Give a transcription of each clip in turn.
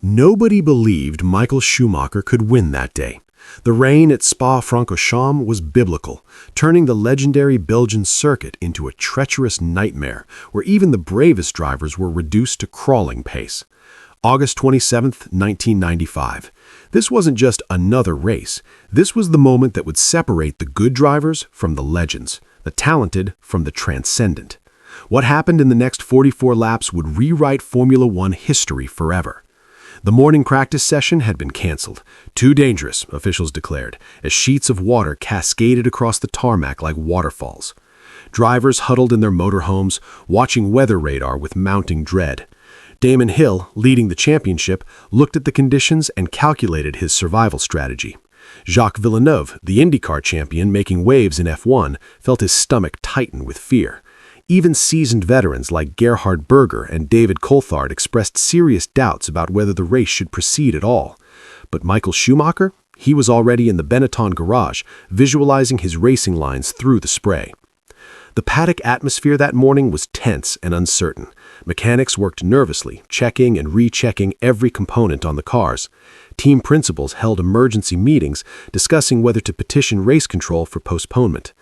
Nobody believed Michael Schumacher could win that day. The rain at Spa-Francorchamps was biblical, turning the legendary Belgian circuit into a treacherous nightmare where even the bravest drivers were reduced to crawling pace. August 27, 1995. This wasn't just another race. This was the moment that would separate the good drivers from the legends, the talented from the transcendent. What happened in the next 44 laps would rewrite Formula One history forever. The morning practice session had been canceled. Too dangerous, officials declared, as sheets of water cascaded across the tarmac like waterfalls. Drivers huddled in their motorhomes, watching weather radar with mounting dread. Damon Hill, leading the championship, looked at the conditions and calculated his survival strategy. Jacques Villeneuve, the IndyCar champion making waves in F1, felt his stomach tighten with fear. Even seasoned veterans like Gerhard Berger and David Coulthard expressed serious doubts about whether the race should proceed at all. But Michael Schumacher? He was already in the Benetton garage, visualizing his racing lines through the spray. The paddock atmosphere that morning was tense and uncertain. Mechanics worked nervously, checking and rechecking every component on the cars. Team principals held emergency meetings, discussing whether to petition race control for postponement.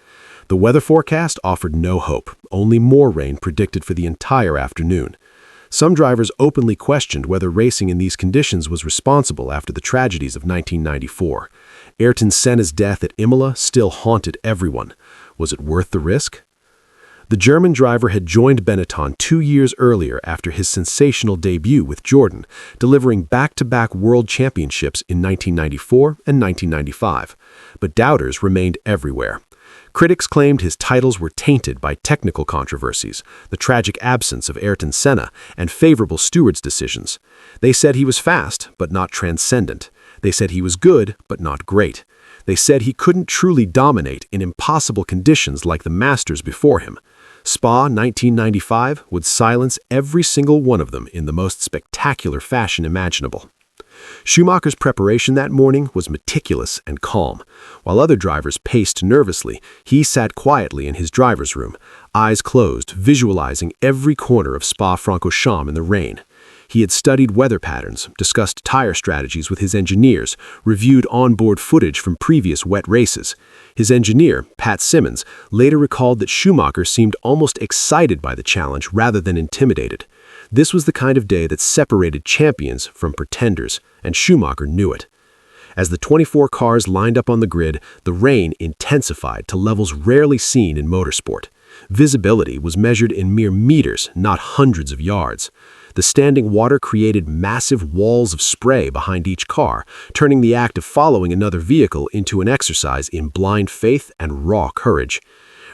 The weather forecast offered no hope, only more rain predicted for the entire afternoon. Some drivers openly questioned whether racing in these conditions was responsible after the tragedies of 1994. Ayrton Senna's death at Imola still haunted everyone. Was it worth the risk? The German driver had joined Benetton 2 years earlier after his sensational debut with Jordan, delivering back-to-back world championships in 1994 and 1995. But doubters remained everywhere. Critics claimed his titles were tainted by technical controversies, the tragic absence of Ayrton Senna, and favorable stewards' decisions. They said he was fast, but not transcendent. They said he was good, but not great. They said he couldn't truly dominate in impossible conditions like the Masters before him. Spa 1995 would silence every single one of them in the most spectacular fashion imaginable. Schumacher's preparation that morning was meticulous and calm. While other drivers paced nervously, he sat quietly in his driver's room, eyes closed, visualizing every corner of Spa-Francorchamps in the rain. He had studied weather patterns, discussed tire strategies with his engineers, reviewed onboard footage from previous wet races. His engineer, Pat Simmons, later recalled that Schumacher seemed almost excited by the challenge rather than intimidated. This was the kind of day that separated champions from pretenders, and Schumacher knew it. As the 24 cars lined up on the grid, the rain intensified to levels rarely seen in motorsport. Visibility was measured in mere meters, not hundreds of yards. The standing water created massive walls of spray behind each car, turning the act of following another vehicle into an exercise in blind faith and raw courage.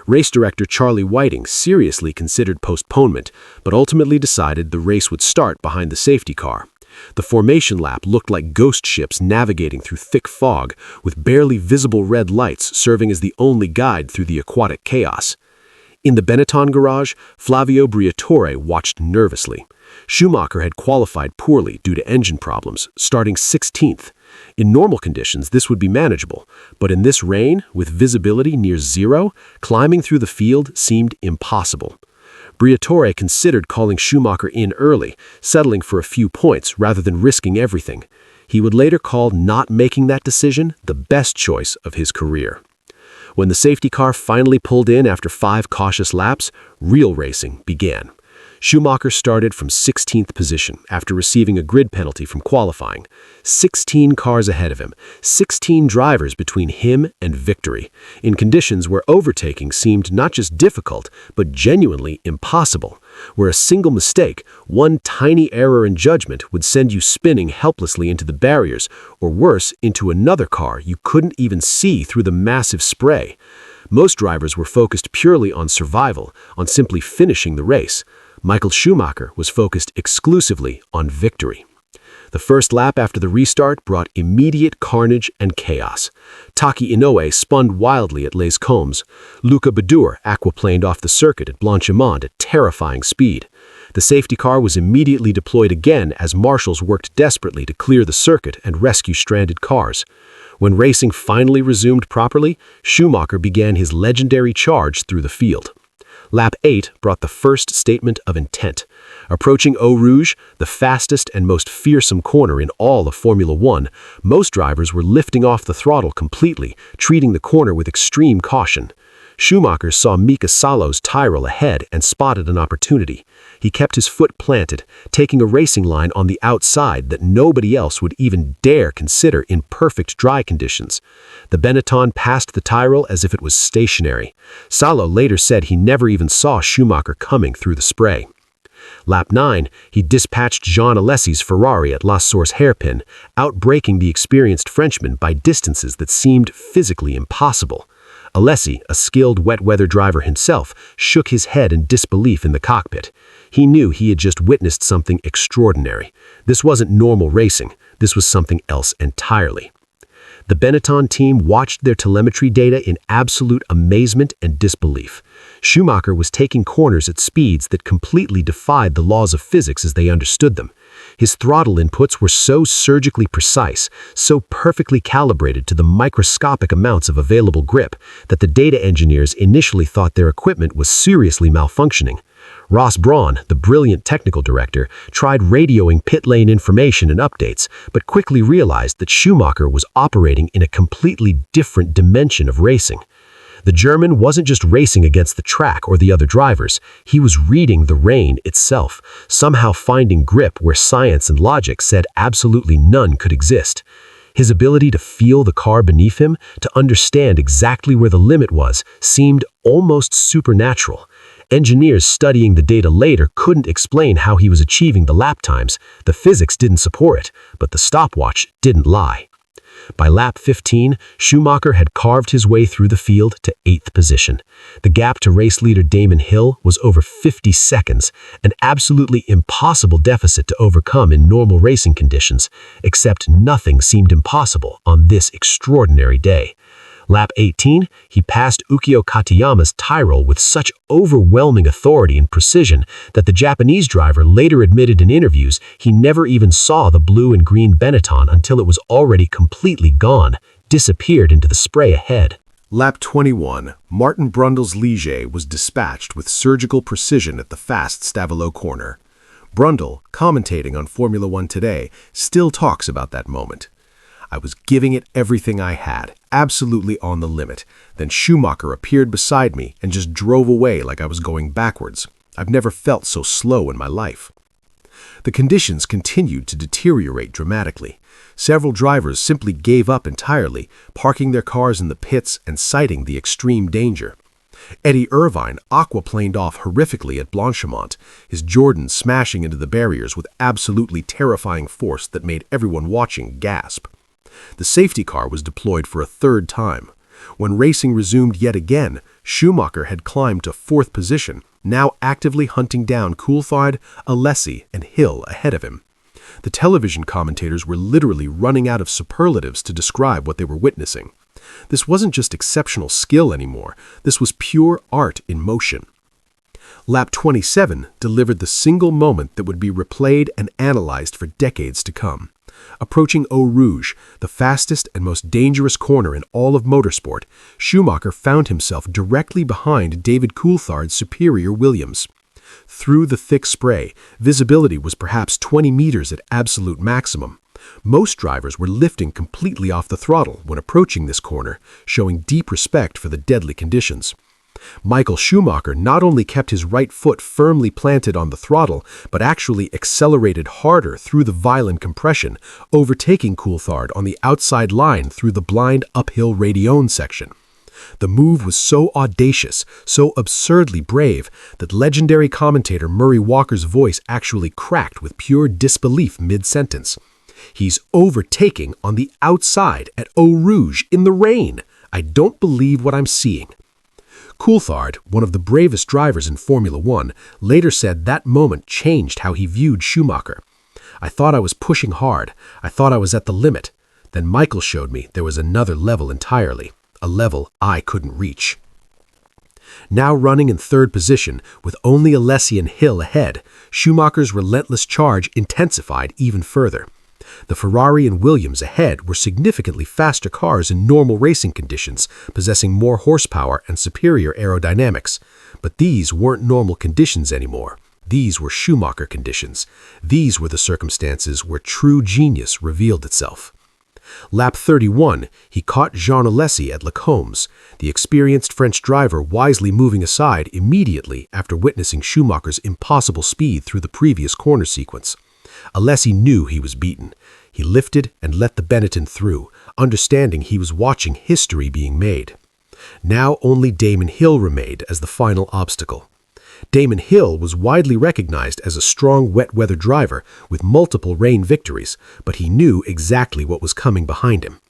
Race director Charlie Whiting seriously considered postponement, but ultimately decided the race would start behind the safety car. The formation lap looked like ghost ships navigating through thick fog, with barely visible red lights serving as the only guide through the aquatic chaos. In the Benetton garage, Flavio Briatore watched nervously. Schumacher had qualified poorly due to engine problems, starting 16th. In normal conditions, this would be manageable, but in this rain, with visibility near zero, climbing through the field seemed impossible. Briatore considered calling Schumacher in early, settling for a few points rather than risking everything. He would later call not making that decision the best choice of his career. When the safety car finally pulled in after 5 cautious laps, real racing began. Schumacher started from 16th position after receiving a grid penalty from qualifying. 16 cars ahead of him, 16 drivers between him and victory, in conditions where overtaking seemed not just difficult, but genuinely impossible, where a single mistake, one tiny error in judgment would send you spinning helplessly into the barriers, or worse, into another car you couldn't even see through the massive spray. Most drivers were focused purely on survival, on simply finishing the race. Michael Schumacher was focused exclusively on victory. The first lap after the restart brought immediate carnage and chaos. Taki Inoue spun wildly at Les Combes. Luca Badour aquaplaned off the circuit at Blanchimont at terrifying speed. The safety car was immediately deployed again as marshals worked desperately to clear the circuit and rescue stranded cars. When racing finally resumed properly, Schumacher began his legendary charge through the field. Lap 8 brought the first statement of intent. Approaching Eau Rouge, the fastest and most fearsome corner in all of Formula One, most drivers were lifting off the throttle completely, treating the corner with extreme caution. Schumacher saw Mika Salo's Tyrrell ahead and spotted an opportunity. He kept his foot planted, taking a racing line on the outside that nobody else would even dare consider in perfect dry conditions. The Benetton passed the Tyrrell as if it was stationary. Salo later said he never even saw Schumacher coming through the spray. Lap 9, he dispatched Jean Alesi's Ferrari at La Source hairpin, outbraking the experienced Frenchman by distances that seemed physically impossible. Alesi, a skilled wet-weather driver himself, shook his head in disbelief in the cockpit. He knew he had just witnessed something extraordinary. This wasn't normal racing. This was something else entirely. The Benetton team watched their telemetry data in absolute amazement and disbelief. Schumacher was taking corners at speeds that completely defied the laws of physics as they understood them. His throttle inputs were so surgically precise, so perfectly calibrated to the microscopic amounts of available grip, that the data engineers initially thought their equipment was seriously malfunctioning. Ross Brawn, the brilliant technical director, tried radioing pit lane information and updates, but quickly realized that Schumacher was operating in a completely different dimension of racing. The German wasn't just racing against the track or the other drivers, he was reading the rain itself, somehow finding grip where science and logic said absolutely none could exist. His ability to feel the car beneath him, to understand exactly where the limit was, seemed almost supernatural. Engineers studying the data later couldn't explain how he was achieving the lap times. The physics didn't support it, but the stopwatch didn't lie. By lap 15, Schumacher had carved his way through the field to 8th position. The gap to race leader Damon Hill was over 50 seconds, an absolutely impossible deficit to overcome in normal racing conditions, except nothing seemed impossible on this extraordinary day. Lap 18, he passed Ukio Katayama's Tyrrell with such overwhelming authority and precision that the Japanese driver later admitted in interviews he never even saw the blue and green Benetton until it was already completely gone, disappeared into the spray ahead. Lap 21, Martin Brundle's Ligier was dispatched with surgical precision at the fast Stavelot corner. Brundle, commentating on Formula One Today, still talks about that moment. I was giving it everything I had, absolutely on the limit. Then Schumacher appeared beside me and just drove away like I was going backwards. I've never felt so slow in my life. The conditions continued to deteriorate dramatically. Several drivers simply gave up entirely, parking their cars in the pits and citing the extreme danger. Eddie Irvine aquaplaned off horrifically at Blanchimont, his Jordan smashing into the barriers with absolutely terrifying force that made everyone watching gasp. The safety car was deployed for a third time. When racing resumed yet again, Schumacher had climbed to 4th position, now actively hunting down Coulthard, Alesi, and Hill ahead of him. The television commentators were literally running out of superlatives to describe what they were witnessing. This wasn't just exceptional skill anymore, this was pure art in motion. Lap 27 delivered the single moment that would be replayed and analyzed for decades to come. Approaching Eau Rouge, the fastest and most dangerous corner in all of motorsport, Schumacher found himself directly behind David Coulthard's superior Williams. Through the thick spray, visibility was perhaps 20 meters at absolute maximum. Most drivers were lifting completely off the throttle when approaching this corner, showing deep respect for the deadly conditions. Michael Schumacher not only kept his right foot firmly planted on the throttle, but actually accelerated harder through the violent compression, overtaking Coulthard on the outside line through the blind uphill Radione section. The move was so audacious, so absurdly brave, that legendary commentator Murray Walker's voice actually cracked with pure disbelief mid-sentence. He's overtaking on the outside at Eau Rouge in the rain. I don't believe what I'm seeing. Coulthard, one of the bravest drivers in Formula One, later said that moment changed how he viewed Schumacher. I thought I was pushing hard. I thought I was at the limit. Then Michael showed me there was another level entirely, a level I couldn't reach. Now running in 3rd position, with only Alesi and Hill ahead, Schumacher's relentless charge intensified even further. The Ferrari and Williams ahead were significantly faster cars in normal racing conditions, possessing more horsepower and superior aerodynamics. But these weren't normal conditions anymore. These were Schumacher conditions. These were the circumstances where true genius revealed itself. Lap 31, he caught Jean Alesi at Lacombe's, the experienced French driver wisely moving aside immediately after witnessing Schumacher's impossible speed through the previous corner sequence. Alesi knew he was beaten. He lifted and let the Benetton through, understanding he was watching history being made. Now only Damon Hill remained as the final obstacle. Damon Hill was widely recognized as a strong wet-weather driver with multiple rain victories, but he knew exactly what was coming behind him.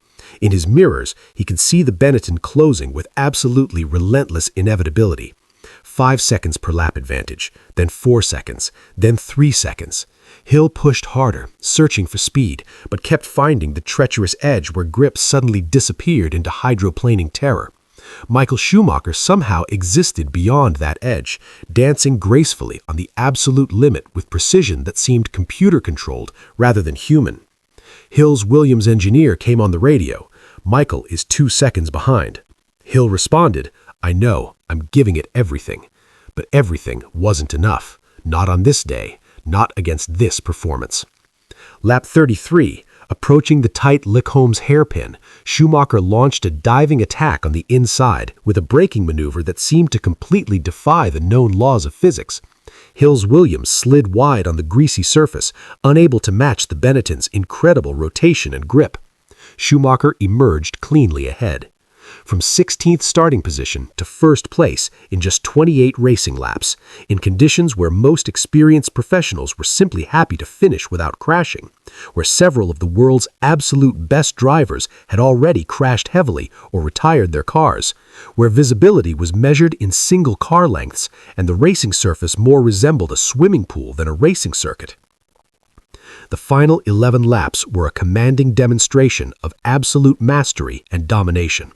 In his mirrors, he could see the Benetton closing with absolutely relentless inevitability. 5 seconds per lap advantage, then 4 seconds, then 3 seconds. Hill pushed harder, searching for speed, but kept finding the treacherous edge where grip suddenly disappeared into hydroplaning terror. Michael Schumacher somehow existed beyond that edge, dancing gracefully on the absolute limit with precision that seemed computer-controlled rather than human. Hill's Williams engineer came on the radio. "Michael is 2 seconds behind." Hill responded, "I know, I'm giving it everything." But everything wasn't enough. Not on this day, not against this performance. Lap 33, approaching the tight Lacombe's hairpin, Schumacher launched a diving attack on the inside with a braking maneuver that seemed to completely defy the known laws of physics. Hill's Williams slid wide on the greasy surface, unable to match the Benetton's incredible rotation and grip. Schumacher emerged cleanly ahead. From 16th starting position to first place in just 28 racing laps, in conditions where most experienced professionals were simply happy to finish without crashing, where several of the world's absolute best drivers had already crashed heavily or retired their cars, where visibility was measured in single car lengths and the racing surface more resembled a swimming pool than a racing circuit. The final 11 laps were a commanding demonstration of absolute mastery and domination.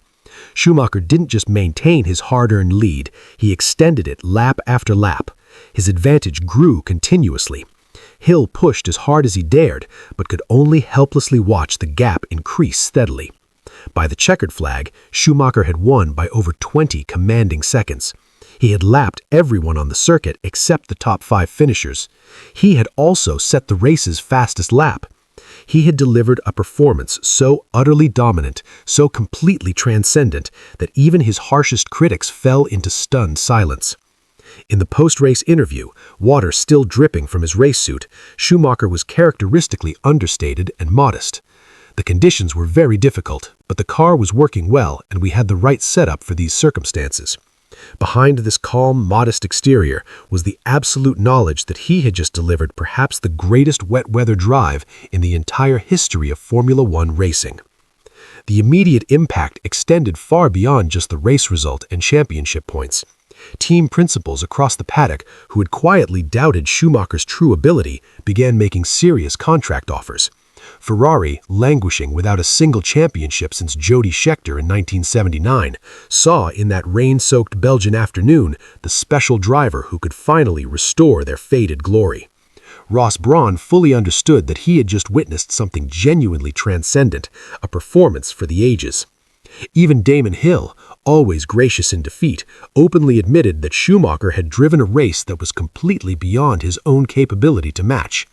Schumacher didn't just maintain his hard-earned lead, he extended it lap after lap. His advantage grew continuously. Hill pushed as hard as he dared, but could only helplessly watch the gap increase steadily. By the checkered flag, Schumacher had won by over 20 commanding seconds. He had lapped everyone on the circuit except the top 5 finishers. He had also set the race's fastest lap. He had delivered a performance so utterly dominant, so completely transcendent, that even his harshest critics fell into stunned silence. In the post-race interview, water still dripping from his race suit, Schumacher was characteristically understated and modest. The conditions were very difficult, but the car was working well and we had the right setup for these circumstances. Behind this calm, modest exterior was the absolute knowledge that he had just delivered perhaps the greatest wet-weather drive in the entire history of Formula One racing. The immediate impact extended far beyond just the race result and championship points. Team principals across the paddock who had quietly doubted Schumacher's true ability began making serious contract offers. Ferrari, languishing without a single championship since Jody Scheckter in 1979, saw in that rain-soaked Belgian afternoon the special driver who could finally restore their faded glory. Ross Brawn fully understood that he had just witnessed something genuinely transcendent, a performance for the ages. Even Damon Hill, always gracious in defeat, openly admitted that Schumacher had driven a race that was completely beyond his own capability to match.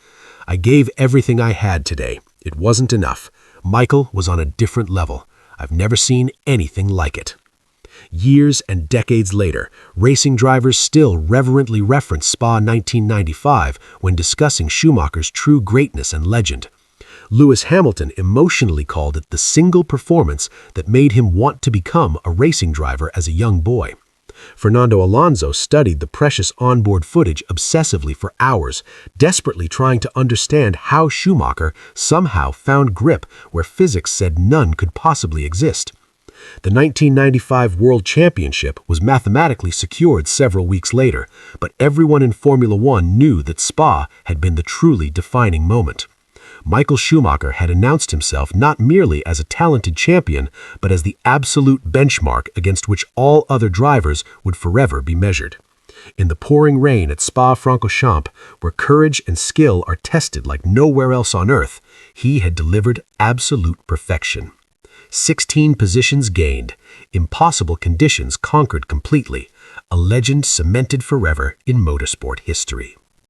"I gave everything I had today. It wasn't enough. Michael was on a different level. I've never seen anything like it." Years and decades later, racing drivers still reverently reference Spa 1995 when discussing Schumacher's true greatness and legend. Lewis Hamilton emotionally called it the single performance that made him want to become a racing driver as a young boy. Fernando Alonso studied the precious onboard footage obsessively for hours, desperately trying to understand how Schumacher somehow found grip where physics said none could possibly exist. The 1995 World Championship was mathematically secured several weeks later, but everyone in Formula One knew that Spa had been the truly defining moment. Michael Schumacher had announced himself not merely as a talented champion, but as the absolute benchmark against which all other drivers would forever be measured. In the pouring rain at Spa-Francorchamps, where courage and skill are tested like nowhere else on earth, he had delivered absolute perfection. 16 positions gained, impossible conditions conquered completely, a legend cemented forever in motorsport history.